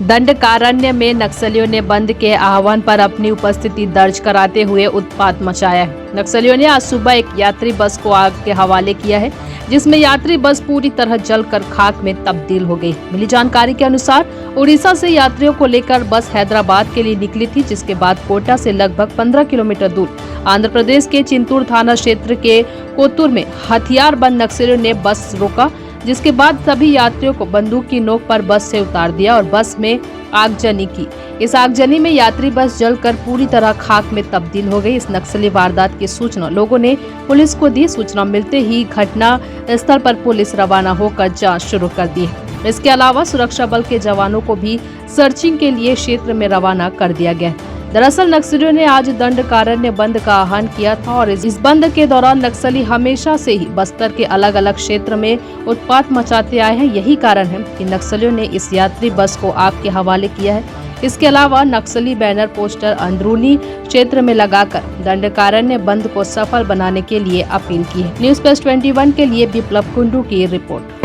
दंडकारण्य में नक्सलियों ने बंद के आह्वान पर अपनी उपस्थिति दर्ज कराते हुए उत्पात मचाया है। नक्सलियों ने आज सुबह एक यात्री बस को आग के हवाले किया है, जिसमें यात्री बस पूरी तरह जलकर खाक में तब्दील हो गई। मिली जानकारी के अनुसार उड़ीसा से यात्रियों को लेकर बस हैदराबाद के लिए निकली थी, जिसके बाद कोटा से लगभग 15 किलोमीटर दूर आंध्र प्रदेश के चिंतूर थाना क्षेत्र के कोतूर में हथियारबंद नक्सलियों ने बस रोका, जिसके बाद सभी यात्रियों को बंदूक की नोक पर बस से उतार दिया और बस में आगजनी की। इस आगजनी में यात्री बस जलकर पूरी तरह खाक में तब्दील हो गई। इस नक्सली वारदात की सूचना लोगों ने पुलिस को दी। सूचना मिलते ही घटना स्थल पर पुलिस रवाना होकर जांच शुरू कर दी है। इसके अलावा सुरक्षा बल के जवानों को भी सर्चिंग के लिए क्षेत्र में रवाना कर दिया गया। दरअसल नक्सलियों ने आज दंडकारण्य बंद का आह्वान किया था और इस बंद के दौरान नक्सली हमेशा से ही बस्तर के अलग अलग क्षेत्र में उत्पात मचाते आए हैं। यही कारण है कि नक्सलियों ने इस यात्री बस को आग के हवाले किया है। इसके अलावा नक्सली बैनर पोस्टर अंदरूनी क्षेत्र में लगाकर दंडकारण्य बंद को सफल बनाने के लिए अपील की है। न्यूज़ प्लस 21 के लिए विप्लव कुंडू की रिपोर्ट।